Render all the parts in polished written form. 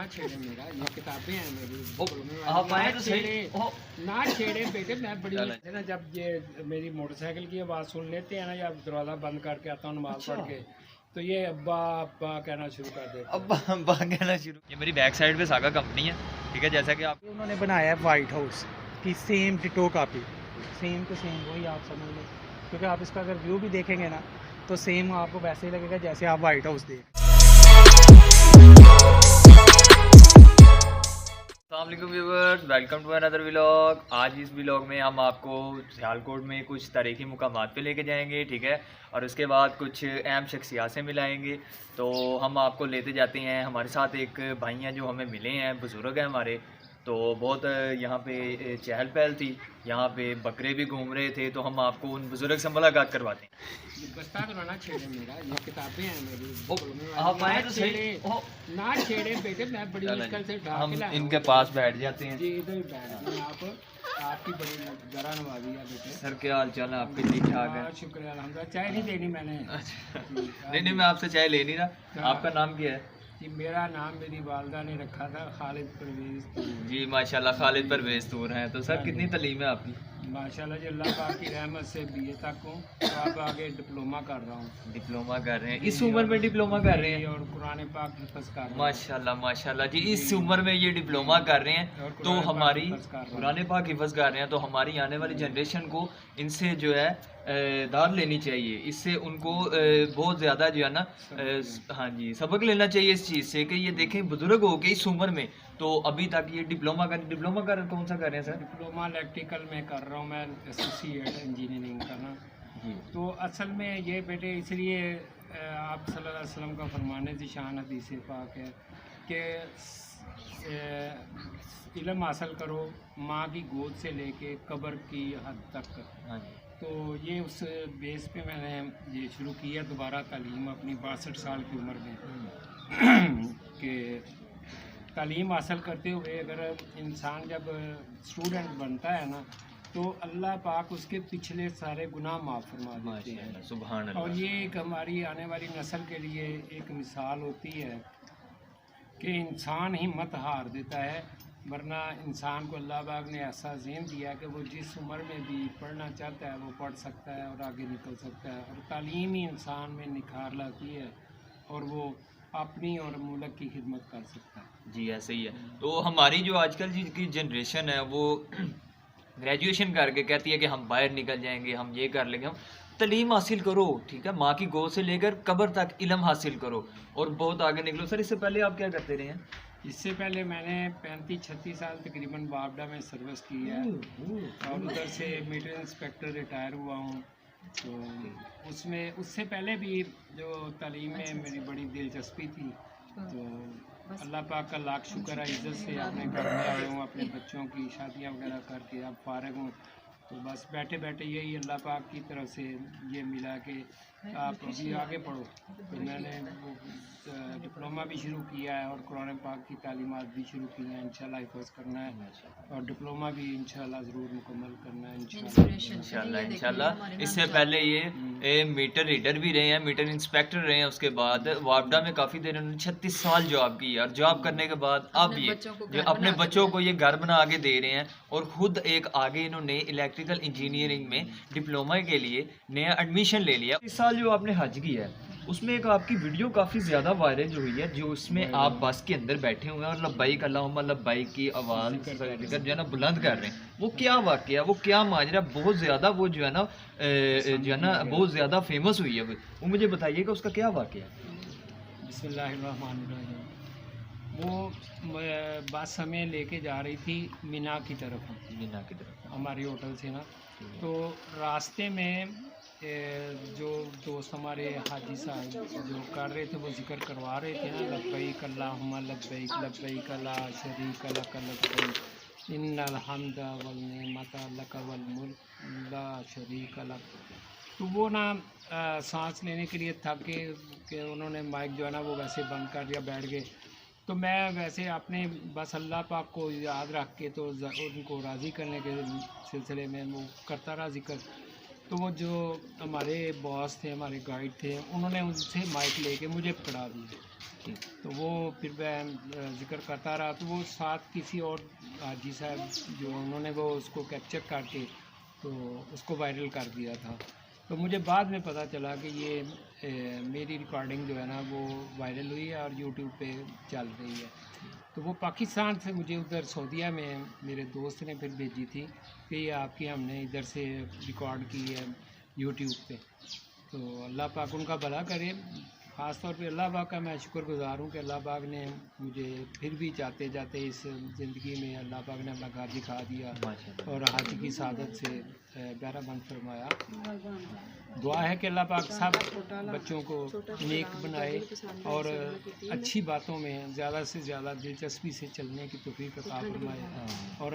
छेड़े मेरा, ये किताबें हैं मेरी। आप आए तो सही। ना छेड़े बेटे, मैं बड़ी ना जब ये मेरी मोटरसाइकिल की आवाज़ सुन लेते हैं ना, या दरवाज़ा बंद करके आता हूँ नमाज पढ़ के, तो ये अब्बा अब्बा कहना शुरू कर देते हैं। अब्बा कहना शुरू। ये मेरी बैक साइड पे सागा कंपनी है, ठीक है, जैसा कि आप उन्होंने बनाया है वाइट हाउस की same ditto copy, same to same वही आप समझ लो, क्योंकि आप इसका अगर व्यू भी देखेंगे ना तो सेम आपको वैसे ही लगेगा जैसे आप वाइट हाउस देख। अस्सलामुअलैकुम viewers, welcome to another vlog. आज इस व्लॉग में हम आपको सियालकोट में कुछ तारीखी मुकामात पे लेके जाएंगे, ठीक है, और उसके बाद कुछ अहम शख्सियात से मिलाएंगे। तो हम आपको लेते जाते हैं। हमारे साथ एक भाई हैं जो हमें मिले हैं, बुज़ुर्ग हैं हमारे। तो बहुत यहाँ पे चहल पहल थी, यहाँ पे बकरे भी घूम रहे थे, तो हम आपको उन बुज़ुर्ग से मुलाकात करवाते हैं। बस्ता तो ना छेड़े मेरा, ये किताबें हैं मेरी। आप आए तो सही। ना छेड़े बेटे, मैं बड़ी मुश्किल से उठा के हम लाया इनके हूँ। पास बैठ जाते हैं। जी इधर ही बैठ गए आप। आपकी बड़ी जरा नवाजी है बेटे। सर क्या हाल चाल है आपके? ठीक ठाक है, शुक्र है, अल्हम्दुलिल्लाह। चाय नहीं देनी मैंने। नहीं मैं आपसे चाय ले नहीं रहा। आपका नाम क्या है? जी मेरा नाम मेरी वालदा ने रखा था खालिद परवेज़। जी माशाल्लाह, खालिद परवेज़ तूर हैं। तो सर कितनी तालीम है आपकी? माशाल्लाह जी, अल्लाह पाक की रहमत से बीए तक हूँ, तो अब आगे डिप्लोमा कर रहा हूँ। डिप्लोमा कर रहे हैं? इस उम्र में डिप्लोमा कर रहे हैं? और कुरान पाक हिफ्ज़ कर रहा हूँ। माशाल्लाह माशाल्लाह जी, इस उम्र में ये डिप्लोमा कर रहे हैं, तो हमारी कुरान पाक हिफ्ज़ कर रहे हैं, तो हमारी आने वाली जनरेशन को इनसे जो है दाद लेनी चाहिए। इससे उनको बहुत ज़्यादा जो है ना, हाँ जी, सबक लेना चाहिए इस चीज़ से कि ये देखें बुजुर्ग हो गए इस उम्र में, तो अभी तक ये डिप्लोमा कर कौन सा कर रहे हैं सर? डिप्लोमा इलेक्ट्रिकल में कर रहा हूँ मैं, एसोसिएट इंजीनियरिंग का ना। तो असल में ये बेटे इसलिए आप सल्लल्लाहु अलैहि वसल्लम का फरमाने शान हदीस पाक है कि इल्म हासिल करो माँ की गोद से लेके कब्र की हद तक। हाँ जी। तो ये उस बेस पे मैंने ये शुरू किया दोबारा तालीम अपनी 62 साल की उम्र में कि तालीम हासिल करते हुए अगर इंसान जब स्टूडेंट बनता है ना, तो अल्लाह पाक उसके पिछले सारे गुनाह माफ़ फरमा देते हैं। सुभान अल्लाह। और ये एक हमारी आने वाली नस्ल के लिए एक मिसाल होती है कि इंसान हिम्मत हार देता है, वरना इंसान को अल्लाह पाक ने ऐसा ज़हन दिया कि वो जिस उम्र में भी पढ़ना चाहता है वो पढ़ सकता है और आगे निकल सकता है। और तालीम ही इंसान में निखार लाती है और वो अपनी और मुल्क की खिदमत कर सकता है। जी ऐसे ही है। तो हमारी जो आजकल की जनरेशन है वो ग्रेजुएशन करके कहती है कि हम बाहर निकल जाएंगे, हम ये कर लेंगे। हम तालीम हासिल करो, ठीक है, माँ की गोद से लेकर कब्र तक इल्म हासिल करो और बहुत आगे निकलो। सर इससे पहले आप क्या करते रहे हैं? इससे पहले मैंने 35-36 साल तकरीबन बावडा में सर्विस की है और उधर से मीटर इंस्पेक्टर रिटायर हुआ हूँ। तो उससे पहले भी जो तालीम में मेरी बड़ी दिलचस्पी थी, तो अल्लाह पाक का लाख शुक्र है, इज़्ज़त से अपने घर में आया हूँ, अपने बच्चों की शादियाँ वगैरह करके अब फारिग हूँ। तो बस बैठे बैठे यही अल्लाह पाक की तरफ से ये मिला कि आप अभी आगे पढ़ो। तो मैंने वो डिप्लोमा भी शुरू किया है और कुरान पाक की तालीमात भी शुरू की हैं। इंशाल्लाह हिफ़्ज़ करना है और डिप्लोमा भी इंशाल्लाह ज़रूर मुकम्मल करना है इंशाल्लाह। इससे पहले ये मीटर रीडर भी रहे हैं, मीटर इंस्पेक्टर रहे हैं, उसके बाद वापडा में काफ़ी देर उन्होंने 36 साल जॉब की है और जॉब करने के बाद अब ये जो अपने बच्चों को ये घर बना के दे रहे हैं और ख़ुद एक आगे इन्होंने इलेक्ट्रिकल इंजीनियरिंग में डिप्लोमा के लिए नया एडमिशन ले लिया। इस साल जो आपने हज किया है उसमें एक आपकी वीडियो काफ़ी ज़्यादा वायरल हुई है, जो उसमें आप बस के अंदर बैठे हुए हैं और लब्बाइक अल्लाहुम्मा लब्बाइक की आवाज़ जो है ना बुलंद कर रहे हैं। वो क्या वाक़या, वो क्या माजरा, बहुत ज़्यादा वो जो है ना बहुत ज़्यादा फेमस हुई है वो मुझे बताइएगा उसका क्या वाक़या है? बिस्मिल्लाहिर्रहमानिर्रहीम। वो बस हमें लेके जा रही थी मीना की तरफ हमारी होटल से ना। तो रास्ते में जो दोस्त हमारे हाजी साहब जो कर रहे थे वो जिक्र करवा रहे थे ना, लब्बैक अल्लाहुम्मा लब्बैक लब्बैक ला शरीक लक लब्बैक इन्नल हम्दा वल निअमता लक वल मुल्क ला शरीक लक। तो वो ना सांस लेने के लिए थक के उन्होंने माइक जो है ना वो वैसे बंद कर दिया, बैठ गए। तो मैं वैसे अपने बस अल्लाह पाक को याद रख के तो उनको राज़ी करने के सिलसिले में वो करता रहा जिक्र। तो वो जो हमारे बॉस थे, हमारे गाइड थे, उन्होंने उनसे माइक लेके मुझे पकड़ा दिया। तो वो फिर मैं जिक्र करता रहा, तो वो साथ किसी और हाजी साहब जो उन्होंने वो उसको कैप्चर करके तो उसको वायरल कर दिया था। तो मुझे बाद में पता चला कि ये मेरी रिकॉर्डिंग जो है ना वो वायरल हुई है और यूट्यूब पे चल रही है। तो वो पाकिस्तान से मुझे उधर सऊदीया में मेरे दोस्त ने फिर भेजी थी कि ये आपकी हमने इधर से रिकॉर्ड की है यूट्यूब पे। तो अल्लाह पाक उनका भला करे। ख़ास तौर पे अल्लाह पाक का मैं शुक्रगुज़ार हूँ कि अल्लाह पाक ने मुझे फिर भी जाते जाते इस ज़िंदगी में अल्लाह पाक ने अपना घर दिखा दिया और हाजी की सादत से बहरामंद फरमाया। दुआ है कि अल्लाह पाक सब बच्चों को नेक बनाए और अच्छी बातों में ज़्यादा से ज़्यादा दिलचस्पी से चलने की तौफीक अता फरमाए और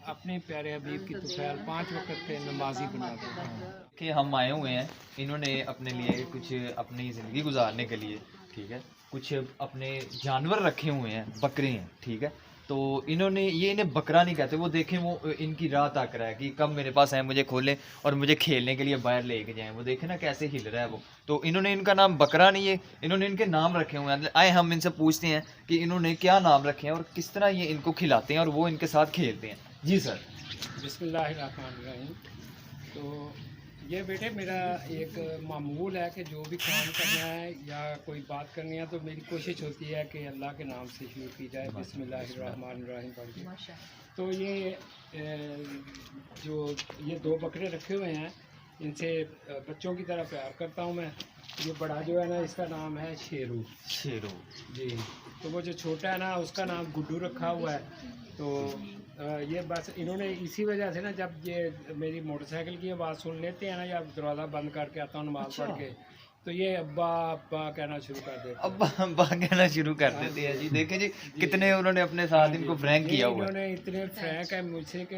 अपने प्यारे हबीब की तुफैल 5 वक्त पे नमाजी बना दे। कि हम आए हुए हैं, इन्होंने अपने लिए कुछ अपनी ज़िंदगी गुजारने के लिए, ठीक है, कुछ अपने जानवर रखे हुए हैं, बकरे हैं, ठीक है। तो इन्होंने ये इन्हें बकरा नहीं कहते, वो देखें वो इनकी राह ताक रहा है कि कब मेरे पास आए, मुझे खोलें और मुझे खेलने के लिए बाहर लेके जाएं। वो देखें ना कैसे हिल रहा है वो। तो इन्होंने इनका नाम बकरा नहीं है, इन्होंने इनके नाम रखे हुए हैं। आए हम इनसे पूछते हैं कि इन्होंने क्या नाम रखे हैं और किस तरह ये इनको खिलाते हैं और वो इनके साथ खेलते हैं। जी सर। बिस्मिल्लाहिर्रहमानिर्रहीम। तो ये बेटे मेरा एक मामूल है कि जो भी काम करना है या कोई बात करनी है तो मेरी कोशिश होती है कि अल्लाह के नाम से शुरू की जाए, बिस्मिल्लाहिर्रहमानिर्रहीम पढ़ के। तो ये जो ये 2 बकरे रखे हुए हैं, इनसे बच्चों की तरह प्यार करता हूँ मैं। ये बड़ा जो है ना इसका नाम है शेरू जी। तो वो जो छोटा है ना उसका नाम गुड्डू रखा हुआ है। तो ये बस इन्होंने इसी वजह से ना, जब ये मेरी मोटरसाइकिल की आवाज़ सुन लेते हैं ना या दरवाज़ा बंद करके आता हूँ नमाज पढ़ के, तो ये अब्बा अब्बा कहना शुरू कर देते हैं। अब्बा कहना शुरू कर देते हैं जी। देखें जी कितने उन्होंने अपने साथ इनको फ्रैंक किया हुआ है। उन्होंने इतने फ्रैंक है मुझसे कि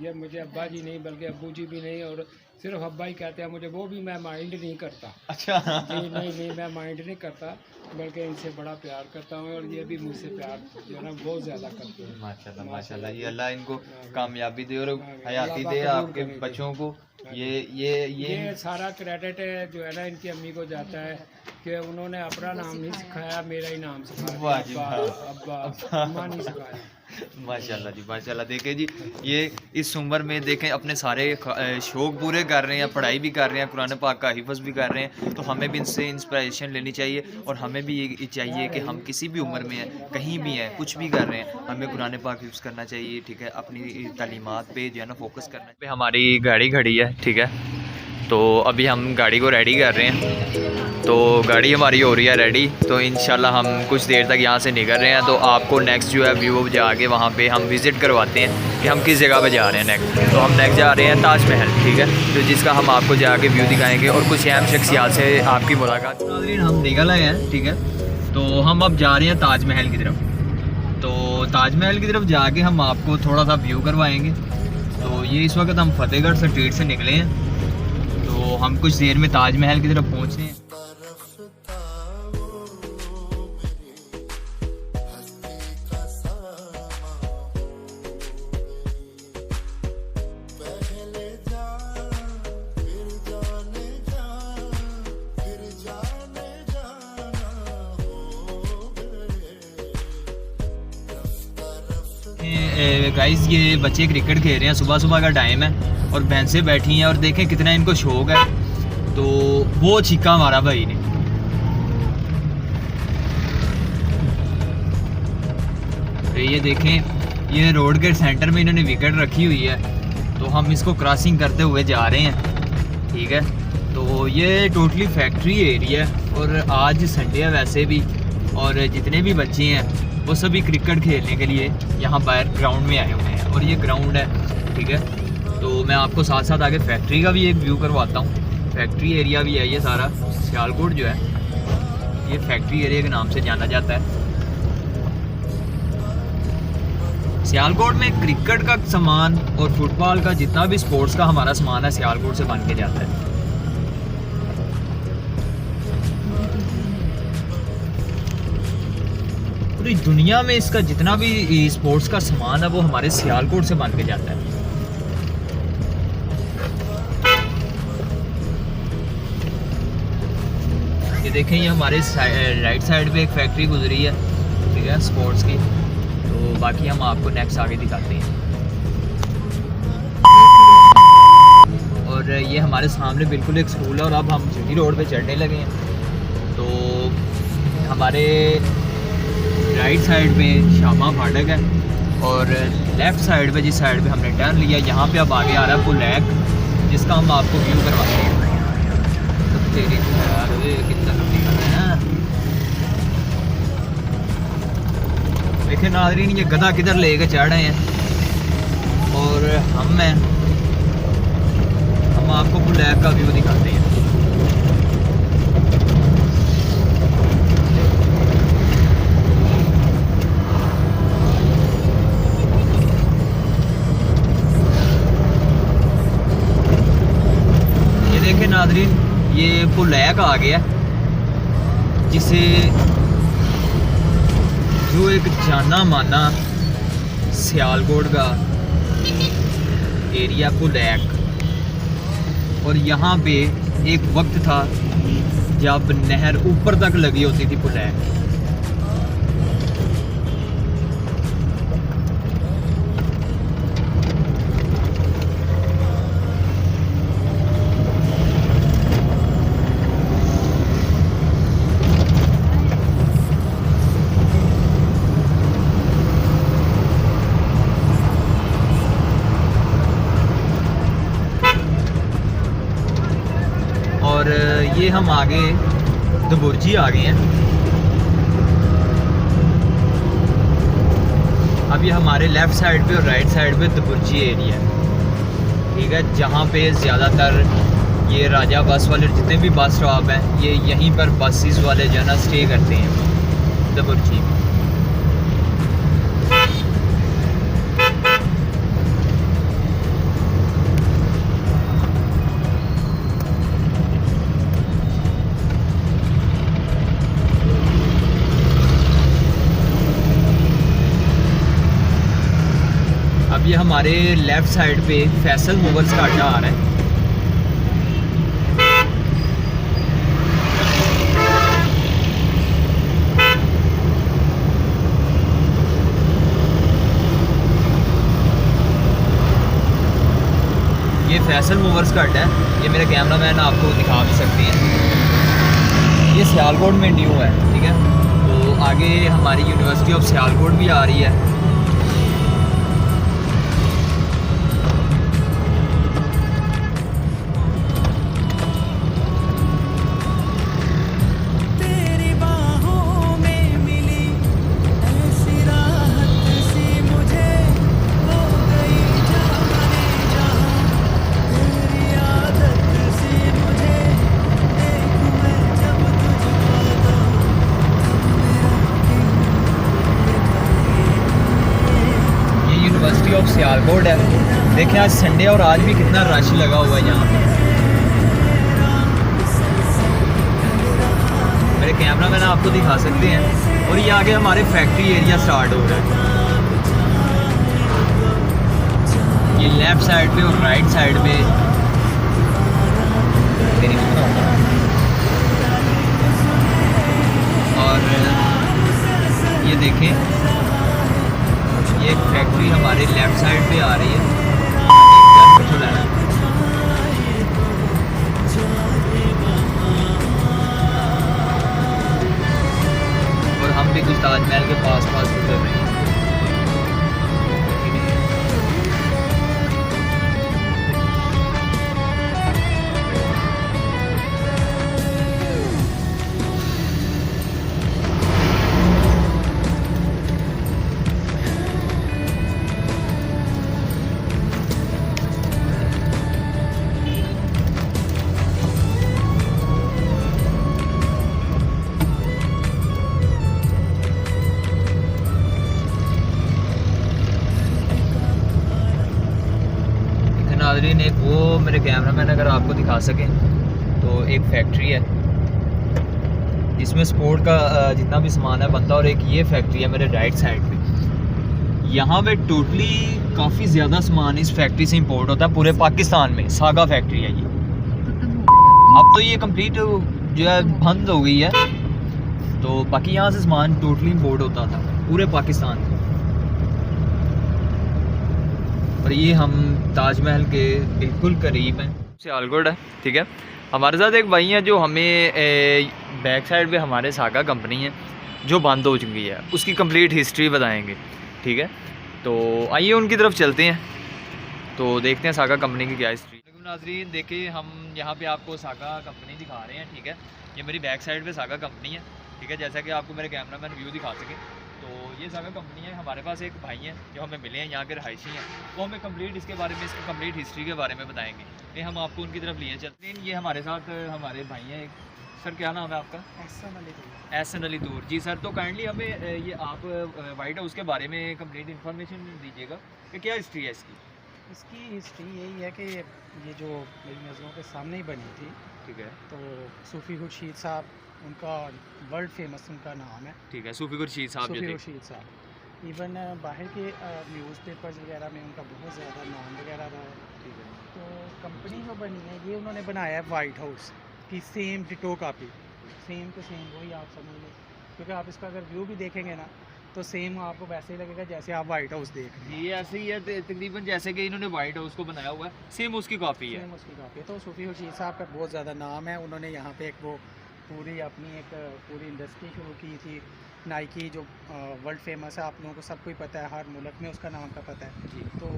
ये मुझे अब्बा जी नहीं बल्कि अब्बू जी भी नहीं और सिर्फ अब्बा ही कहते हैं मुझे, वो भी मैं माइंड नहीं करता। अच्छा जी नहीं मैं माइंड नहीं करता बल्कि इनसे बड़ा प्यार करता हूँ और ये भी मुझसे प्यार जो है ना बहुत ज़्यादा करते हैं। माशाल्लाह माशाल्लाह जी। अल्लाह इनको कामयाबी दे और हयाती दे आपके बच्चों को। ये सारा क्रेडिट जो है ना इनकी अम्मी को जाता है कि उन्होंने अपना नाम नहीं सिखाया, मेरा ही नाम सिखाया। अब्बा नहीं सिखाया। माशाल्लाह जी माशाल्लाह। देखें जी ये इस उम्र में देखें अपने सारे शौक़ पूरे कर रहे हैं, पढ़ाई भी कर रहे हैं, कुरान पाक का हिफ्ज़ भी कर रहे हैं। तो हमें भी इनसे इंस्पिरेशन लेनी चाहिए और हमें भी ये चाहिए कि हम किसी भी उम्र में हैं, कहीं भी हैं, कुछ भी कर रहे हैं, हमें कुरान पाक हिफ्ज़ करना चाहिए, ठीक है। अपनी तालीमात पे जो है ना फोकस करना है। हमारी गाड़ी खड़ी है, ठीक है। तो अभी हम गाड़ी को रेडी कर रहे हैं। तो गाड़ी हमारी हो रही है रेडी। तो इंशाल्लाह हम कुछ देर तक यहाँ से निकल रहे हैं। तो आपको नेक्स्ट जो है व्यू जाके वहाँ पे हम विज़िट करवाते हैं कि हम किस जगह पे जा रहे हैं नेक्स्ट। तो हम नेक्स्ट जा रहे हैं ताजमहल, ठीक है, तो जिसका हम आपको जाके व्यू दिखाएंगे और कुछ अहम शख्सियात से आपकी मुलाकात। हम निकल आए हैं, ठीक है। तो हम अब जा रहे हैं ताजमहल की तरफ। तो ताजमहल की तरफ जाके हम आपको थोड़ा सा व्यू करवाएँगे। तो ये इस वक्त हम फतेहगढ़ स्ट्रीट से निकले हैं। तो हम कुछ देर में ताजमहल की तरफ पहुँच रहे हैं। गाइस ये बच्चे क्रिकेट खेल रहे हैं, सुबह सुबह का टाइम है और भैंसें बैठी हैं और देखें कितना इनको शौक है। तो वो छीका मारा भाई ने। तो ये देखें ये रोड के सेंटर में इन्होंने विकेट रखी हुई है। तो हम इसको क्रॉसिंग करते हुए जा रहे हैं, ठीक है। तो ये टोटली फैक्ट्री एरिया है और आज संडे है वैसे भी, और जितने भी बच्चे हैं वो सभी क्रिकेट खेलने के लिए यहाँ बाहर ग्राउंड में आए हुए हैं और ये ग्राउंड है, ठीक है। तो मैं आपको साथ साथ आगे फैक्ट्री का भी एक व्यू करवाता हूँ। फैक्ट्री एरिया भी है ये सारा। सियालकोट जो है ये फैक्ट्री एरिया के नाम से जाना जाता है। सियालकोट में क्रिकेट का सामान और फुटबॉल का जितना भी स्पोर्ट्स का हमारा सामान है सियालकोट से बन के जाता है। पूरी दुनिया में इसका जितना भी स्पोर्ट्स का सामान है वो हमारे सियालकोट से बन के जाता है। ये देखें, ये हमारे राइट साइड पे एक फैक्ट्री गुजरी है, ठीक है, स्पोर्ट्स की। तो बाकी हम आपको नेक्स्ट आगे दिखाते हैं। और ये हमारे सामने बिल्कुल एक स्कूल है और अब हम सिटी रोड पे चढ़ने लगे हैं। तो हमारे राइट साइड पे शामा फाटक है और लेफ़्ट साइड पे, जिस साइड पे हमने टर्न लिया, यहाँ पे अब आगे आ रहा है पुलैक, जिसका हम आपको व्यू करवाते हैं। तो तेरी कितना है, देखिए नाज़रीन, ये गधा किधर लेके चढ़ रहे हैं और हम आपको पुलैक का व्यू दिखाते हैं। ये देखें नाज़रीन, ये पुलैक आ गया, जिसे जो एक जाना माना सियालकोट का एरिया पुलैक, और यहाँ पे एक वक्त था जब नहर ऊपर तक लगी होती थी पुलैक। और ये हम आगे दबुर्जी आ गए हैं। अब ये हमारे लेफ़्ट साइड पे और राइट साइड पे दबुर्जी एरिया है, ठीक है, जहाँ पे ज़्यादातर ये राजा बस वाले जितने भी बस स्टॉप हैं, ये यहीं पर बसेस वाले जो है ना स्टे करते हैं दबुर्जी में। अब ये हमारे लेफ़्ट साइड पे फैसल मूवर्स का अड्डा आ रहा है। ये फैसल मूवर्स का अड्डा है, ये मेरे कैमरामैन आपको दिखा भी सकते हैं। ये सियालकोट में न्यू है, ठीक है। तो आगे हमारी यूनिवर्सिटी ऑफ सियालकोट भी आ रही है। ऑफ सियालकोट है। देखें आज संडे और आज भी कितना रश लगा हुआ है यहाँ पे। मेरे कैमरा मैन आपको दिखा सकते हैं। और ये आगे हमारे फैक्ट्री एरिया स्टार्ट हो रहा है। ये लेफ्ट साइड पे और राइट साइड पे और ये देखें, ये एक फैक्ट्री हमारे लेफ्ट साइड पे आ रही है। और हम भी कुछ ताजमहल के पास गुजर रहे हैं। नाज़रीन एक वो मेरे कैमरामैन अगर आपको दिखा सकें तो एक फैक्ट्री है जिसमें स्पोर्ट का जितना भी सामान है बनता है। और एक ये फैक्ट्री है मेरे राइट साइड पे। यहाँ पे टोटली काफ़ी ज़्यादा सामान इस फैक्ट्री से इंपोर्ट होता है पूरे पाकिस्तान में। सागा फैक्ट्री है ये। अब तो ये कंप्लीट जो है बंद हो गई है। तो बाकी यहाँ से सामान टोटली इम्पोर्ट होता था पूरे पाकिस्तान से। और ये हम ताजमहल के बिल्कुल करीब हैं, सियालकोट है, ठीक है। हमारे साथ एक भाई हैं जो हमें बैक साइड पे हमारे सागा कंपनी है जो बंद हो चुकी है उसकी कंप्लीट हिस्ट्री बताएंगे, ठीक है। तो आइए उनकी तरफ चलते हैं, तो देखते हैं सागा कंपनी की क्या हिस्ट्री। नाज़रीन देखिए हम यहाँ पे आपको सागा कंपनी दिखा रहे हैं, ठीक है। ये मेरी बैक साइड पे सागा कंपनी है, ठीक है, जैसा कि आपको मेरे कैमरामैन व्यू दिखा सके। तो ये सागा कंपनी है। हमारे पास एक भाई हैं जो हमें मिले हैं, यहाँ के रहायशी हैं, वो हमें कंप्लीट इसके बारे में, इसकी कंप्लीट हिस्ट्री के बारे में बताएंगे। ये हम आपको उनकी तरफ लिए चलते हैं। ये हमारे साथ हमारे भाई हैं। सर क्या नाम है आपका? एहसन अली तूर जी। सर तो काइंडली हमें ये आप वाइट हाउस के बारे में कंप्लीट इन्फॉर्मेशन दीजिएगा कि क्या हिस्ट्री है इसकी। इसकी हिस्ट्री यही है कि ये जो मेरी नज़रों के सामने ही बनी थी, ठीक है। तो सूफ़ी खुर्शीद साहब, उनका वर्ल्ड फेमस उनका नाम है, ठीक है। सूफ़ी खुर्शीद साहब जो सूफ़ी थे, खुर्शीद साहब। इवन बाहर के न्यूज़पेपर्स वगैरह में उनका बहुत ज़्यादा नाम वगैरह रहा है, ठीक है। तो कंपनी जो बनी है ये उन्होंने बनाया है वाइट हाउस की same ditto copy, same to same वही आप समझ लो। क्योंकि आप इसका अगर व्यू भी देखेंगे ना तो सेम आपको वैसे ही लगेगा जैसे आप वाइट हाउस देख रहे हैं। ये ऐसे ही है तकरीबन जैसे कि इन्होंने वाइट हाउस को बनाया हुआ है, सेम उसकी कॉपी है। सेम उसकी कापी है। तो सूफ़ी खुर्शीद साहब का बहुत ज़्यादा नाम है। उन्होंने यहाँ पे एक वो पूरी अपनी एक पूरी इंडस्ट्री शुरू की थी, नाइकी जो वर्ल्ड फेमस है, आप लोगों को सब कुछ पता है, हर मुल्क में उसका नाम का पता है जी। तो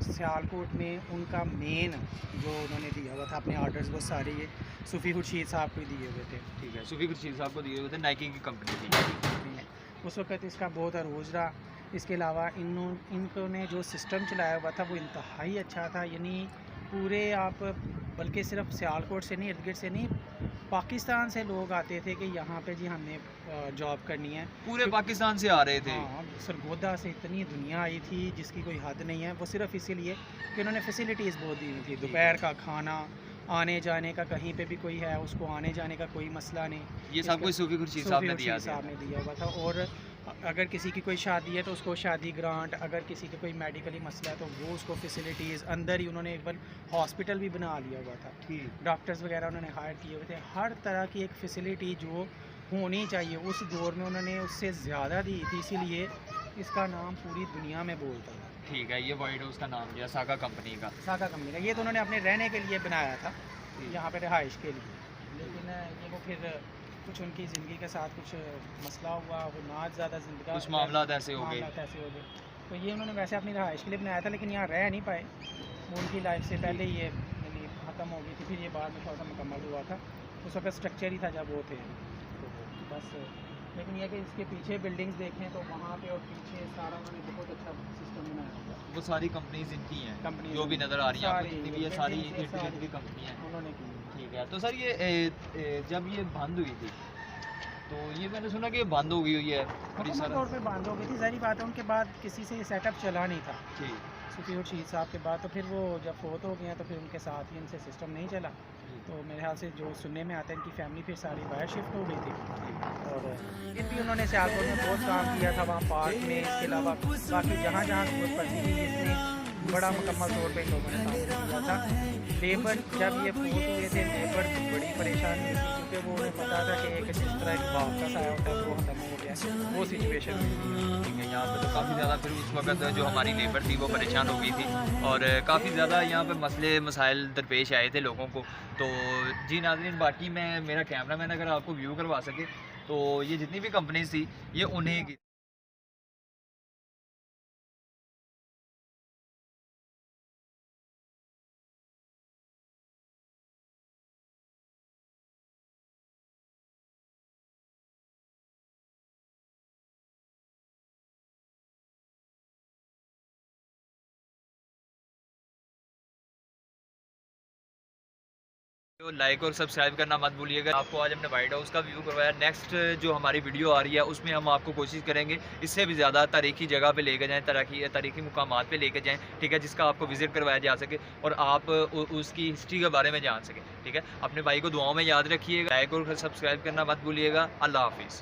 सियालकोट में उनका मेन जो उन्होंने दिया हुआ था अपने ऑर्डर्स वो सारे ये सूफ़ी खुर्शीद साहब को दिए हुए थे, ठीक है। सूफ़ी खुर्शीद साहब को दिए हुए थे, नाइकी की कंपनी थी। उस वक्त इसका बहुत अरूज रहा। इसके अलावा इनको ने जो सिस्टम चलाया हुआ था वो इंतहाई अच्छा था, यानी पूरे आप बल्कि सिर्फ सियालकोट से नहीं, इर्द गिर्द से नहीं, पाकिस्तान से लोग आते थे कि यहाँ पे जी हमने जॉब करनी है। पूरे पाकिस्तान से आ रहे थे। हाँ, सरगोदा से इतनी दुनिया आई थी जिसकी कोई हद नहीं है। वो सिर्फ इसीलिए कि उन्होंने फैसिलिटीज़ बहुत दी हुई थी, दोपहर का खाना, आने जाने का, कहीं पे भी कोई है उसको आने जाने का कोई मसला नहीं। ये सब कुछ सूफ़ी खुर्शीद साहब ने दिया हुआ था। और अगर किसी की कोई शादी है तो उसको शादी ग्रांट, अगर किसी का कोई मेडिकली मसला है तो वो उसको फैसिलिटीज़, अंदर ही उन्होंने एक बार हॉस्पिटल भी बना लिया हुआ था, डॉक्टर्स वगैरह उन्होंने हायर किए हुए थे। हर तरह की एक फैसिलिटी जो होनी चाहिए उस दौर में उन्होंने उससे ज़्यादा दी थी, इसीलिए इसका नाम पूरी दुनिया में बोलता था। ठीक है। ये वाइट हाउस का नाम दिया सागा कंपनी का। सागा कंपनी का। ये तो उन्होंने अपने रहने के लिए बनाया था, यहाँ पे रहाइश के लिए, लेकिन ये वो फिर कुछ उनकी ज़िंदगी के साथ कुछ मसला हुआ, वो ना ज़्यादा ज़िंदगी कुछ मामला ऐसे हो गए। तो ये उन्होंने वैसे अपनी रहाइश के लिए बनाया था, लेकिन यहाँ रह नहीं पाए। वो उनकी लाइफ से पहले ये ख़त्म हो गई थी, फिर ये बाद में थोड़ा सा मुकम्मल हुआ था। उस वक्त स्ट्रक्चर ही था जब वो थे, तो बस। लेकिन यह कि इसके पीछे बिल्डिंग्स देखें तो वहाँ पे और पीछे सारा उन्होंने बहुत अच्छा सिस्टम बनाया था। वो सारी कंपनीज इनकी हैं, कंपनी जो भी नज़र आ रही हैं आपको, जितनी भी ये सारी सारी की कंपनी हैं उन्होंने की। ठीक है। तो सर ये जब ये बंद हुई थी तो ये मैंने सुना कि ये बंद हो गई हुई है मुकम्मल तौर पे बंद हो गई थी। ज़ाहिर बात है उनके बाद किसी से ये सेटअप चला नहीं था। ठीक। सूफ़ी खुर्शीद साहब के बाद तो फिर वो जब फोत हो गए हैं तो फिर उनके साथ ही इनसे सिस्टम नहीं चला। तो मेरे ख्याल से जो सुनने में आता है इनकी फैमिली फिर सारी बाहर शिफ्ट हो गई थी। और फिर भी उन्होंने सियालकोट में बहुत काम किया था, वहाँ पार्क में, इसके अलावा बाकी जहाँ जहाँ जरूरत पड़ती थी इसमें बड़ा मुकम्मल तौर पे इन लोगों ने काम किया था। लेबर जब ये फोत हुए थे, लेबर बड़ी परेशानी हुई थी, क्योंकि वो उन्हें पता था कि एक जिस तरह एक वापस आया होता है वो ख़त्म हो गया, वो सिचुएशन हुई थी। ठीक है। यहाँ पे तो काफ़ी ज़्यादा फिर उस वक्त जो हमारी लेबर थी वो परेशान हो गई थी और काफ़ी ज़्यादा यहाँ पे मसले मसाइल दरपेश आए थे लोगों को। तो जी नाज़रीन, बाकी मैं मेरा कैमरामैन अगर आपको व्यू करवा सके तो ये जितनी भी कंपनीज थी ये उन्हीं की। तो लाइक और सब्सक्राइब करना मत भूलिएगा। आपको आज हमने वाइट हाउस का व्यू करवाया। नेक्स्ट जो हमारी वीडियो आ रही है उसमें हम आपको कोशिश करेंगे इससे भी ज़्यादा तारीखी जगह पे लेके जाएं, तारीखी मुकामात पे लेके जाएं, ठीक है, जिसका आपको विज़िट करवाया जा सके और आप उसकी हिस्ट्री के बारे में जान सकें, ठीक है। अपने भाई को दुआओं में याद रखिएगा, लाइक और सब्सक्राइब करना मत भूलिएगा। अल्लाह हाफिज़।